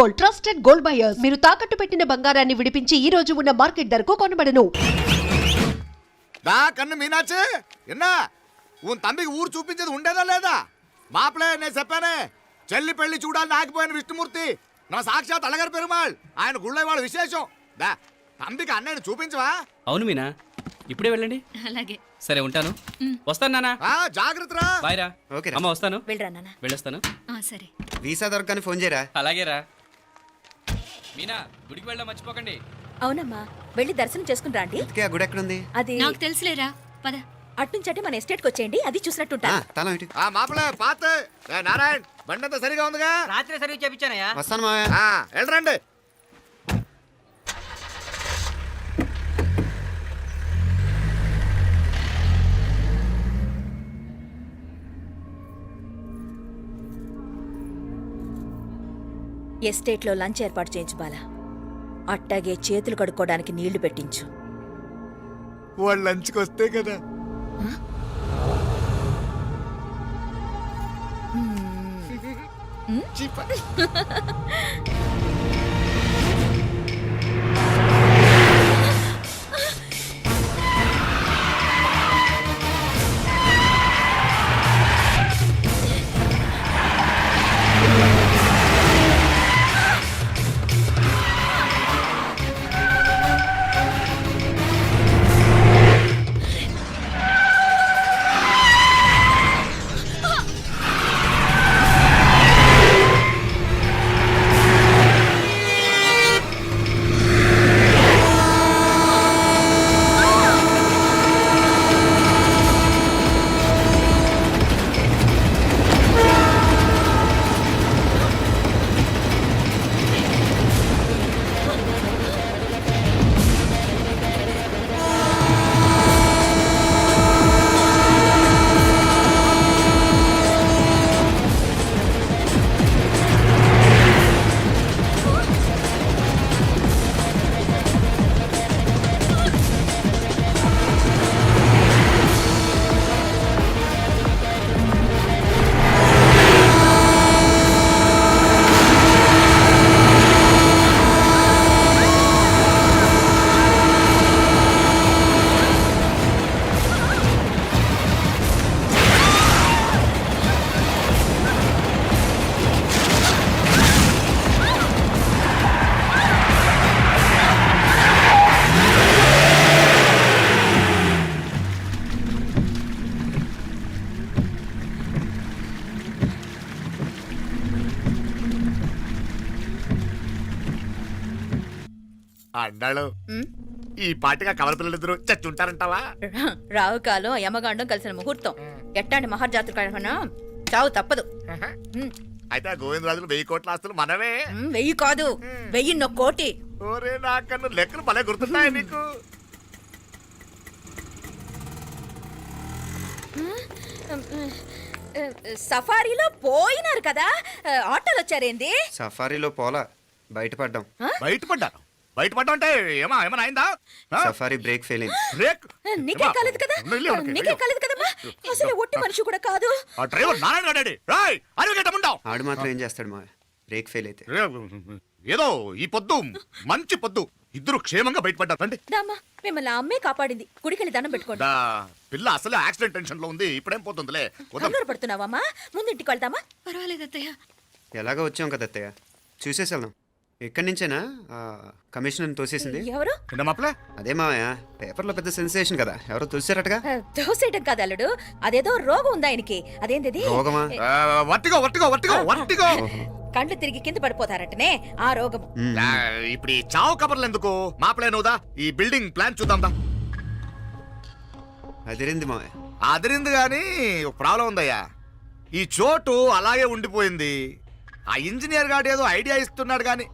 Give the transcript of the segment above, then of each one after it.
Gold, trusted gold buyers. మీరు తాకట్టు పెట్టిన బంగారాన్ని విడిపించి ఈ రోజు ఉన్న మార్కెట్ ధరకు కొనబడను. దా కన్ను మీనాచి ఎన్నా ఉన్ తమ్మికి ఊరు చూపించేది ఉండేదా లేదా? మాపలే నేను చెప్పానే, చెల్లి పెళ్లి చూడాలని ఆగిపోయిన విష్ణుమూర్తి నా సాక్షాత్ అలగారి పెరుమాళ్. ఆయన గుళ్ళో వాళ్ళ విశేషం. దా తమ్మికి అన్నయ్యను చూపించవా? అవును మీనా, ఇప్పుడే వెళ్ళండి. అలాగే. సరే ఉంటాను. వస్తాను నాన్న. జాగ్రత్తరా. బాయ్ రా. ఓకే అమ్మ వస్తాను. వెళ్ళరా నాన్న. వెళ్ళొస్తాను. సరే. వీసా దొరకని ఫోన్ చేయరా. అలాగే రా. మీనా, గుడికి వెళ్ళడం మర్చిపోకండి. అవునమ్మా, వెళ్ళి దర్శనం చేసుకుని రండి. ఇంతకీ ఆ గుడి ఎక్కడుంది? అది నాకు తెలుసులేరా, పద. అట్నుంచి మన ఎస్టేట్కి వచ్చేయండి, అది చూసినట్టుంటా. తలం ఇటు. మాపలే పాత నారాయణ్ బండంతా సరిగా ఉందిగా? రాత్రి సర్వీస్ చేపించానయ్యా. వస్తాను మావయ్య. వెళ్ళరండి. ఎస్టేట్లో లంచ్ ఏర్పాటు చేయించు బాలా. అట్టాగే చేతులు కడుక్కోవడానికి నీళ్లు పెట్టించు. వాళ్ళు లంచ్కి వస్తే కదా. అన్నాడు ఈ పాటిగా కవల పిల్లలిద్దరు చచ్చుంటారంటావా? రావు కాలం యమగాండం కలిసిన ముహూర్తం. ఎట్టాంటి మహర్జాతృ కన్నా చావు తప్పదు. అయితే ఆ గోవిందరాజులు 1000 కోట్ల ఆస్తులు మనవే. 1000 కాదు, 1000 కోటి. ఓరే నాకన్ను లెక్కలు భలే గుర్తున్నాయి నీకు. సఫారీలో పోయినారు కదా, ఆటోలు వచ్చారేంది? సఫారీలో పోలా, బయటపడ్డాం. బయటపడ్డాను. బయటపడ్డా అంటే ఏమైనా అయిందా? సఫారీ బ్రేక్ ఫెయిల్ అయింది. బ్రేక్ నీకే కాలేదు కదా, నీకే కాలేదు కదమ్మా. అసలు ఒట్టి మనిషి కూడా కాదు. ఆ డ్రైవర్ నారాయణ గాడి రాయ్ అరగటముండావు. ఆడు మాత్రం ఏం చేస్తాడు మా బ్రేక్ ఫెయిల్ అయితే. ఏదో ఈ పొద్దు మంచి పొద్దు ఇద్దరు క్షేమంగా బయటపడ్డారు. రండి. దామా, మిమ్మల్ని అమ్మే కాపాడింది. గుడికెళ్ళి దండం పెట్టుకోండి. పిల్ల అసలే యాక్సిడెంట్ టెన్షన్ లో ఉంది. ఇప్పుడేం పోతుందిలే. కంగారు పడుతున్నావమ్మా? ముందు ఇంటికి వెళ్దామా? పర్వాలేదు అత్తయ్య. ఎలాగో వచ్చాం కదా అత్తయ్య, చూసేసి వెళ్దాం. ఎక్కడి నుంచేనా కమిషనర్ తోసేసింది? ఎవరు? అదే మావయ్య, పేపర్లో పెద్ద సెన్సేషన్ కదా, ఎవరో తోసారటగా. తోసేయటం కాదు అల్లుడు, అదేదో రోగం ఉందా ఆయనకి. అదేంటిది? రోగమా? కండ్లు తిరిగి కింద పడిపోతారటనే ఆ రోగం. ఇప్పుడు ఈ చావు కబర్లు ఎందుకు? మాపలేనుదా ఈ బిల్డింగ్ ప్లాన్ చూద్దాం. అదిరింది మావయ్య. అదిరింది గాని ఒక ప్రాబ్లం ఉందయ్యా. ఈ చోటు అలాగే ఉండిపోయింది. ఆ ఇంజనీర్ గాడు ఏదో ఐడియా ఇస్తున్నాడు గాని.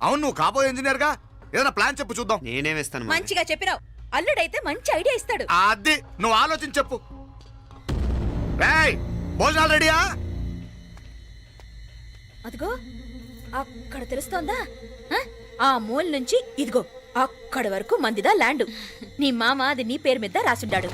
అవును, నువ్వు కాబోయే ఇంజనీర్ గా ఏదైనా ప్లాన్ చెప్పు చూద్దాం. నేనే వేస్తాను. మంచిగా చెప్పినావు. అల్లుడైతే మంచి ఐడియా ఇస్తాడు. అది నువ్వు ఆలోచించి చెప్పు. భోజనాలు రెడీయా? అదిగో అక్కడ తెలుస్తోందా? ఆ మూల నుంచి ఇదిగో అక్కడి వరకు మందిదా ల్యాండ్. నీ మామ అది నీ పేరు మీద రాసుండాడు.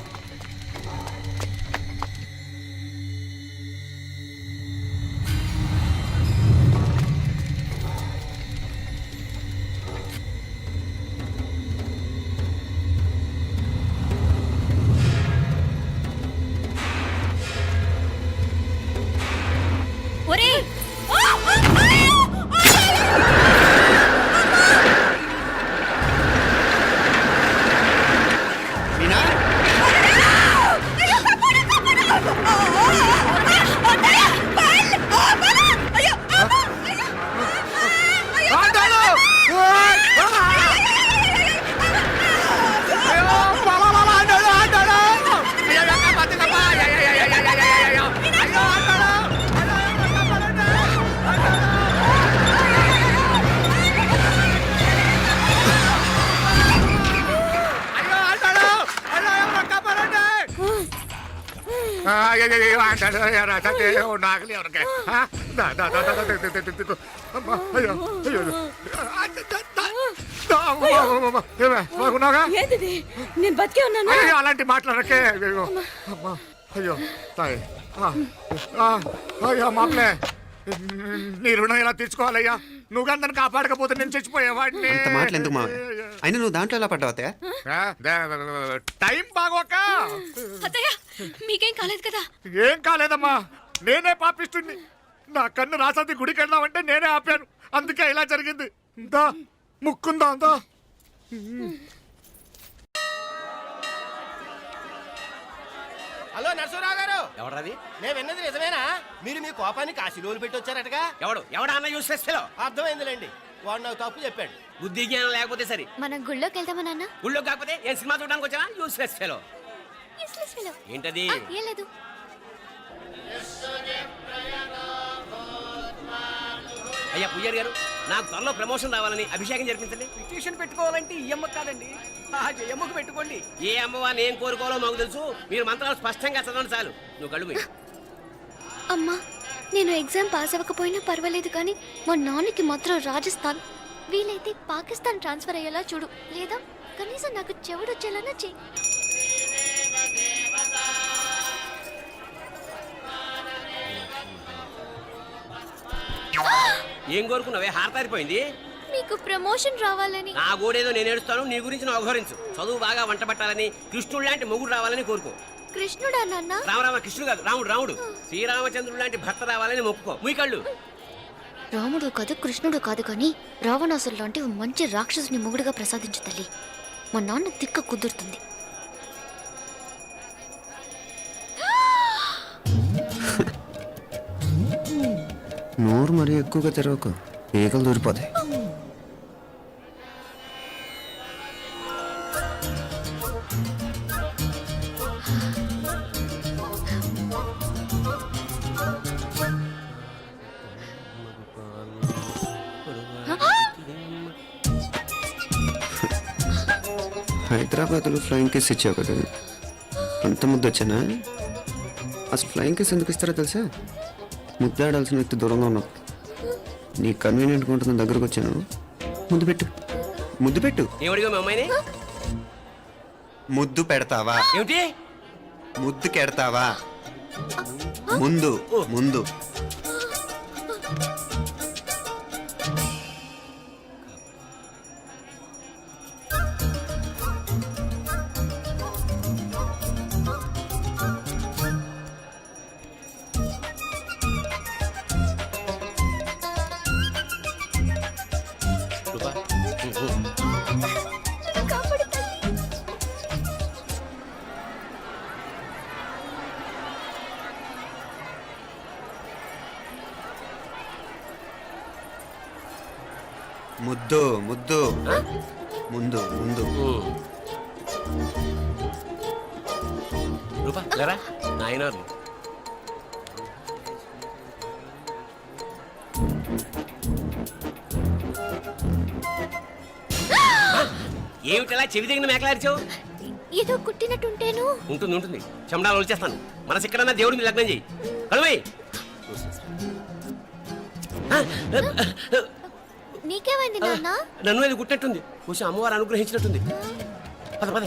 నాగలి ఎవరికే బాగున్నాగా ఏంటిది నేను బతికే ఉన్నాను అయ్యో అలాంటి మాట్లాడకే అయ్యో అమ్మా అయ్యో తాయి అయ్యో మాప్లే నీ రుణం ఎలా తీర్చుకోవాలయ్యా నువ్వు అందరిని కాపాడకపోతే నేను చచ్చిపోయేవాడిని అంత మాటలు ఎందుకు మావయ్య అయినా నువ్వు దాంట్లో ఎలా పడ్డావు అత్తయ్య టైం బాగోక అత్తయ్య మీకేం కాలేదు కదా? ఏం కాలేదమ్మా నేనే పాపిస్తుంది నా కన్ను రాసాది గుడికి వెళ్దామంటే నేనే ఆపాను అందుకే ఇలా జరిగింది దా ముక్కుందా అంతా హలో నరసరావు గారు ఎవరది? నేను విన్నది నిజమేనా? మీరు మీ కోపాన్ని కాశీలోలు పెట్టి వచ్చారటగా? ఎవడా అన్న యూస్లెస్ ఫెలో? అర్థమైందిలేండి, వాడు నాకు తప్పు చెప్పాడు. బుద్ధి జ్ఞానం లేకపోతే సరే. మనం గుళ్ళోకి వెళ్దామా నాన్న? గుళ్ళో కాకపోతే ఏం సినిమా చూడడానికి వచ్చావా? Useless fellow. Useless fellow. ఏంటది? ఏం లేదు. అయ్యా పుయ్యర్ గారు, నాకు త్వరలో ప్రమోషన్ రావాలని అభిషేకం జరిపించండి. పిటిషన్ పెట్టుకోవాలంటే ఈ అమ్మ కాదండి, ఆ జయమ్మకు పెట్టుకోండి. ఏ అమ్మవారిని ఏం కోరుకోవాలో మాకు తెలుసు. మీరు మంత్రాలు స్పష్టంగా చదవండి చాలు. నువ్వు కళ్ళు మూయి. అమ్మా, నేను ఎగ్జామ్ పాస్ అవ్వకపోయినా పర్వాలేదు కానీ మా నాన్నకి మాత్రం రాజస్థాన్ వీలైతే పాకిస్తాన్ ట్రాన్స్ఫర్ అయ్యేలా చూడు, లేదా కనీసం నాకు చెవుడు వచ్చేలానా చెయ్యి. ఏం కోరుకున్నావే? హారతారిపోయింది. మీకు ప్రమోషన్ రావాలని. నా గోడేదో నేను ఏడుస్తాను, నీ గురించి నువ్వు అవహరించు. చదువు బాగా వంట పట్టాలని, కృష్ణుడు లాంటి మొగుడు రావాలని కోరుకో. కృష్ణుడా నాన్న? రామరామ కృష్ణుడు కాదు, రాముడు రాముడు. శ్రీరామచంద్రుడు లాంటి భర్త రావాలని మొక్కుకో. ముయ్యి కళ్ళు. రాముడు కాదు కృష్ణుడు కాదు కానీ రావణాసురు లాంటి ఓ మంచి రాక్షసుని మొగుడుగా ప్రసాదించు తల్లి. మా నాన్న తిక్క కుదురుతుంది. నోరు మరీ ఎక్కువగా తెరవకు, ఈగలు దూరిపోతాయి. హైదరాబాద్లో ఫ్లయింగ్ కేస్ ఇచ్చావు కదా, అంత ముద్దు వచ్చానా? అసలు ఫ్లయింగ్ కేస్ ఎందుకు ఇస్తారో తెలుసా? ముద్దాడాల్సిన వ్యక్తి దూరంగా ఉన్నావు. నీ కన్వీనియంట్గా ఉంటుంది దగ్గరకు వచ్చాను. ముద్దు పెట్టు, ముద్దు పెట్టు. ఏమడిగా మీ అమ్మాయిని? ముద్దు పెడతావా? ఏమిటి? ముద్దు కెడతావా? ముందు ముందు. ముద్దు ముద్దు. ముందు ముందు. రూపా లేరా నాయనారు. ఏమిటలా చెవి దిగిన మేకలారిచావు? ఏదో కుట్టినట్టుంటేను. ఉంటుంది ఉంటుంది, చెమడాలు వచ్చేస్తాను. మనసు ఎక్కడన్నా దేవుడిని లగ్నం చేయి. కలువై. నీకేమైంది నాన్న? నన్ను అది గుట్టినట్టుంది, కొంచెం అమ్మవారు అనుగ్రహించినట్టుంది. పద పద.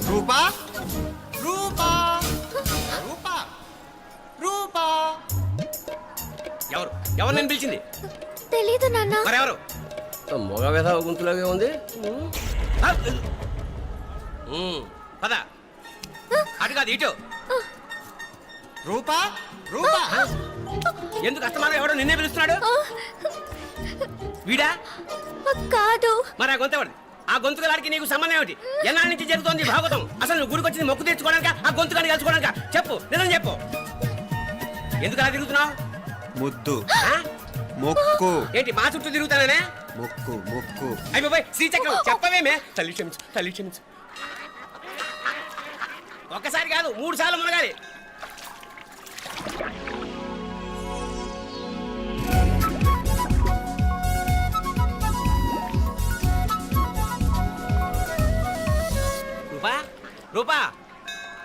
రూపా రూపా రూపా రూపా. ఎవరు ఎవరు నేను పిలిచింది? తెలీదు నాన్న. మరెవరు? మగ వేధ గుంతులాగే ఉంది. పద. అటు కాదు ఇటు. రూపా రూపా. ఎందుకు అస్తమానం ఎవడో నిన్నే పిలుస్తున్నాడు? వీడా? కాదు. మరి ఆ గొంతు ఎవరిది? ఆ గొంతుగాడికి నీకు సంబంధం ఏమిటి? ఎన్నాళ్ళ నుంచి జరుగుతోంది భాగవతం? అసలు నువ్వు గుడికి వచ్చింది మొక్కు తెచ్చుకోవడానిక, ఆ గొంతుగాడిని కలుసుకోవడానిక? చెప్పు, నిజం చెప్పు. ఎందుకు అలా తిరుగుతున్నావు? ముద్దు మొక్కు. ఏంటి మా చుట్టూ తిరుగుతానే? మొక్కు మొక్కు. అయిపోయి శ్రీచక్రం చెప్పవేమే? తల్లి క్షమించు, తల్లి క్షమించు. ఒక్కసారి కాదు 3 సార్లు మునగాలి. రూపా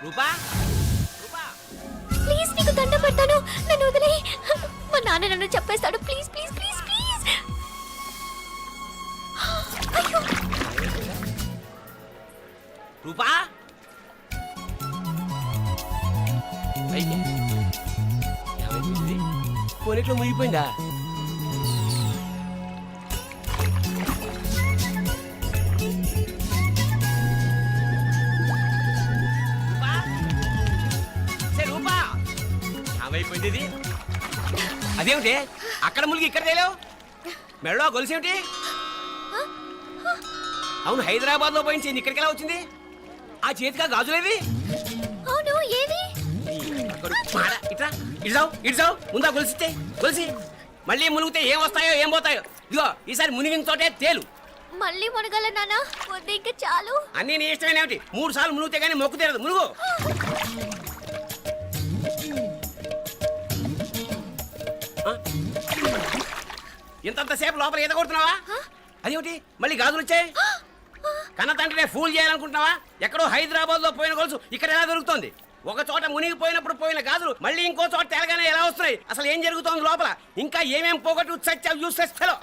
రూపా రూపా ప్లీజ్ నీకు దండ పెడతాను, నన్ను వదిలేయ్. మా నాన్న నన్ను చెప్పేస్తాడు. Please please please please. అయ్యో రూపా పోనీట్లో మునిగిపోయిందా? రూపా ఏమైపోయింది ఇది? అదేమిటి అక్కడ మునిగి ఇక్కడ తేలేవు? మెడలో గొలుసేమిటి? అవును, హైదరాబాద్ లో పోయించింది, ఇక్కడికి ఎలా వచ్చింది? ఆ చేతిగా గాజులేవి? అవును ఏవి? ఇట్రా ఇడ్సావు ముందా గొలిసితే గొలిసి మళ్ళీ మునిగితే ఏం వస్తాయో ఏం పోతాయో. ఇదిగో ఈసారి మునిగిన తోటే తేలు. మళ్ళీ మునగల నాన్న, వద్దు ఇంకా చాలు. అన్నీ నీ ఇష్టమేనేమిటి? 3 సార్లు మునిగితే గానీ మొక్కు తీరదు. మునుగు. ఇంతంతసేపు లోపల ఈత కొడుతున్నావా? అదేమిటి మళ్ళీ గాజులు వచ్చాయి? కన్న తండ్రినే ఫూల్ చేయాలనుకుంటున్నావా? ఎక్కడో హైదరాబాద్ లో పోయిన గొలుసు ఇక్కడ ఎలా దొరుకుతుంది? ఒక చోట మునిగిపోయినప్పుడు పోయిన గాజులు మళ్ళీ ఇంకో చోట తేలగానే ఎలా వస్తున్నాయి? అసలు ఏం జరుగుతోంది లోపల? ఇంకా ఏమేం పోగొట్టు చచ్చావు యూస్లెస్ ఫెలో.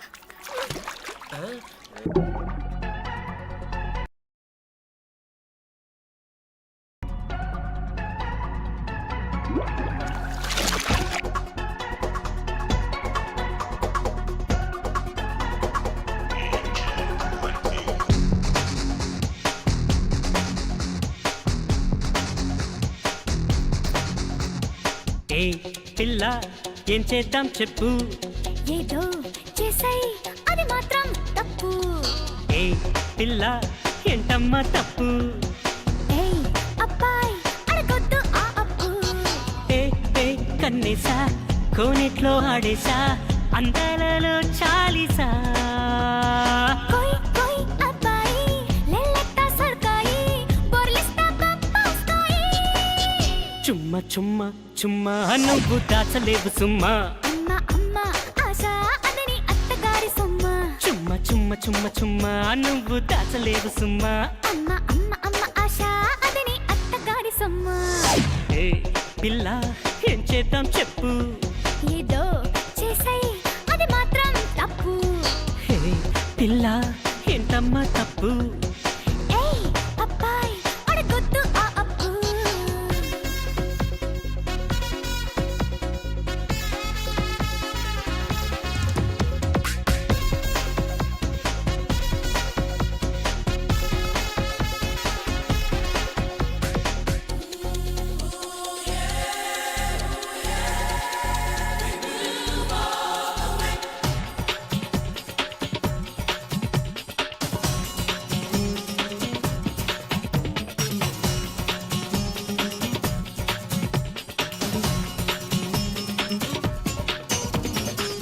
ఏ పిల్ల ఏం చేద్దాం చెప్పు, ఏదో చేసాయి అది మాత్రం తప్పు. ఏ పిల్ల ఏంటమ్మా తప్పు, ఏయ్ అబ్బాయి అడగొద్దు ఆ అప్పు. ఏ ఏ కన్నేసా కోనేట్లో ఆడేసా అందాలలో చాలీసా. కోయ్ కోయ్ అబ్బాయి లెల్లెత్తా సర్కాయి బోర్లిస్తా పప్పాస్కాయి. చుమ్మ చుమ్మ చుమ్మ నువ్వు దాచలేవు సుమ్మా. అమ్మ అమ్మ ఆశ అదని అత్తగారి సొమ్మ. చుమ్మ చుమ్మ చుమ్మ చుమ్మ నువ్వు దాచలేవు సుమ్మా. అమ్మ అమ్మ అమ్మ ఆశ అదని అత్తగారి సొమ్మ. ఏ పిల్ల ఏం చేద్దాం చెప్పు, ఏదో చేసాయి అది మాత్రం తప్పు. హే పిల్ల ఏంటమ్మా తప్పు, ఏయ్ అబ్బాయి అడగొద్దు ఆ అప్పు.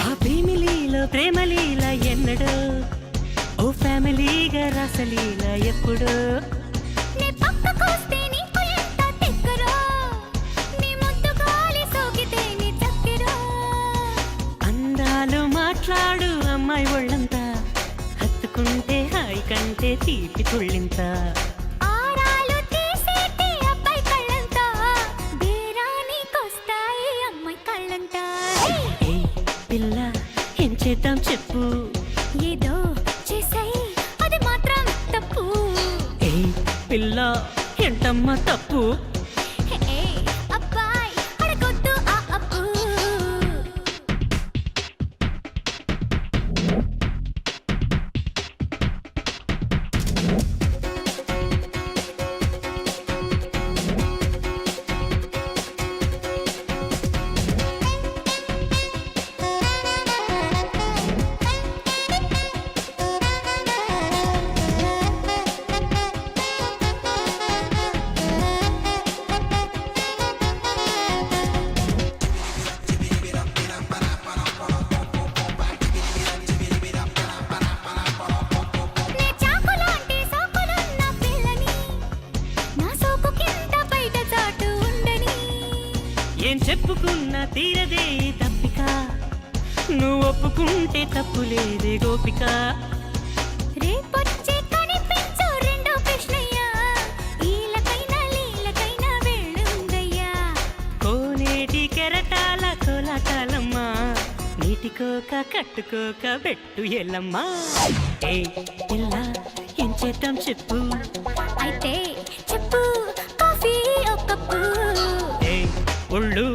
ఆ భీమిలీలో ప్రేమలీల ఎన్నడో, ఓ ఫ్యామిలీగా రాసలీల ఎప్పుడో. నీ పక్కకొస్తే నీకు ఎంత తిక్కరో, నీ ముద్దు గాలి సోకితే నీ చక్కెరో. అందాలు మాట్లాడు అమ్మాయి ఒళ్ళంతా, హత్తుకుంటే హాయి కంటే తీపి తుళ్ళింత. ఆరాలు తీసేటి అబ్బాయి కళ్ళంతా, బేరానికొస్తాయి అమ్మాయి కళ్ళంతా. ఏ పిల్ల ఏం చేద్దాం చెప్పు, ఏదో చేసాయి అది మాత్రం తప్పు. ఏ పిల్ల ఏంటమ్మా తప్పు, ఏయ్ అబ్బాయి అడగొద్దు ఆ అప్పు. నే చాకులాంటి సోకులున్న పిల్లని, నా సోకు కింద బయట చాటు ఉండని. ఏం చెప్పుకున్నా తీరదే తప్పిక, నువ్వు ఒప్పుకుంటే తప్పు లేదే గోపిక. రేపొచ్చే కనిపించు రెండో కృష్ణయ్య, ఈలకైనా తాకాలమ్మా నీటికోక కట్టుకోక పెట్టు ఎల్లమ్మా ఏ ఇలా ఏం చేద్దాం చెప్పు అయితే చెప్పు కాఫీ ఒక కప్పు ఏ ఒళ్ళు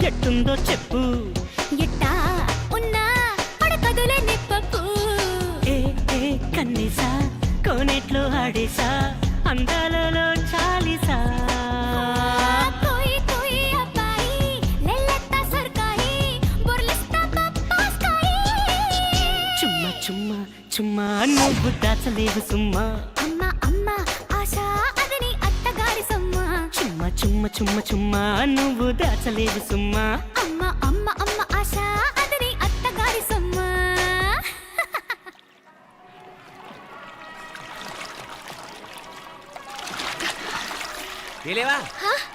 ఎట్టుందో చెప్పు ఎట్టా ఉన్నా పడకదులే నిప్పప్పు ఏ ఏ కన్నీసా కోనేట్లో ఆడేసా అందాలలో చాలిసా కోయి కోయి అబ్బాయి నెల్లెత్తా సర్కాయి బొర్లిస్తా పప్పాస్కాయి చుమ్మా చుమ్మా చుమ్మా నువ్వు దాచలేవు సుమ్మా అమ్మ అమ్మ ఆశ అదని అత్తగారి సొమ్మ చుమ్మా చుమ్మా చుమ్మా చుమ్మా నువ్వు దాచలేవు సుమ్మా అమ్మ అమ్మ అమ్మ ఆశ అదని అత్తగారి సొమ్మ తెలియవా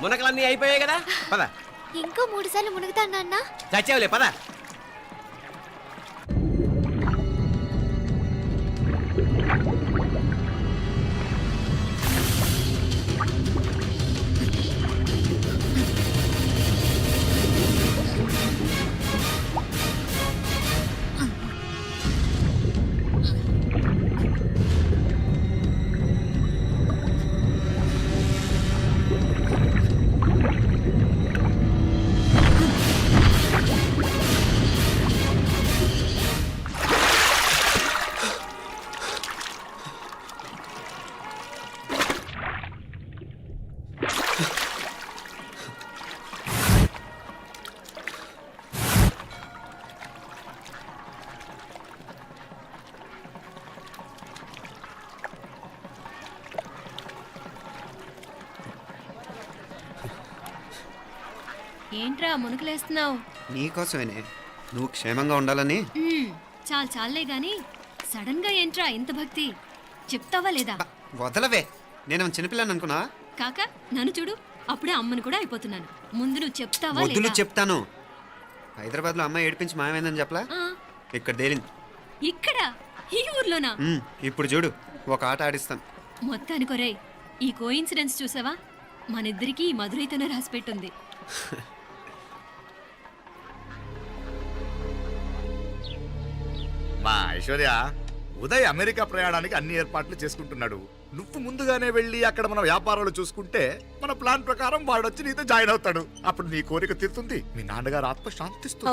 మునకలన్నీ అయిపోయాయి కదా పద ఇంకో 3 సార్లు మునుగుతాను నాన్న చచ్చావులే పద ఏంట్రా మునుకులేస్తున్నావు? నీకోసమేనే నువ్వు క్షేమంగా ఉండాలని. చాలు చాలే గాని సడన్ గా ఏంట్రా ఇంత భక్తి? చెప్తావా లేదా? వదలవే, నేను చిన్నపిల్లని అనుకున్నా. కాక నన్ను చూడు, అప్పుడే అమ్మని కూడా అయిపోతున్నాను. ముందు నువ్వు చెప్తావా వద్దులు లేదా? చెప్తాను. హైదరాబాద్ లో అమ్మాయి ఏడిపించి మాయమైందని చెప్పలా, ఆ, ఇక్కడ తేలింది. ఇక్కడ ఈ ఊర్లోనా? ఇప్పుడు చూడు, ఒక ఆట ఆడిస్తాను. మొత్తానికొరేయ్, ఈ కోయిన్సిడెన్స్ చూసావా? మనిద్దరికి ఈ మధురైతోనే రాసిపెట్టుంది. మా ఐశ్వర్య, ఉదయ్ అమెరికా ప్రయాణానికి అన్ని ఏర్పాట్లు చేసుకుంటున్నాడు. నువ్వు ముందుగానే వెళ్ళి అక్కడ మన వ్యాపారాలు చూసుకుంటే మన ప్లాన్ ప్రకారం వాడు వచ్చి నీతో జాయిన్ అవుతాడు. అప్పుడు నీ కోరిక తీరుతుంది, మీ నాన్నగారు ఆత్మ శాంతిస్తుంది.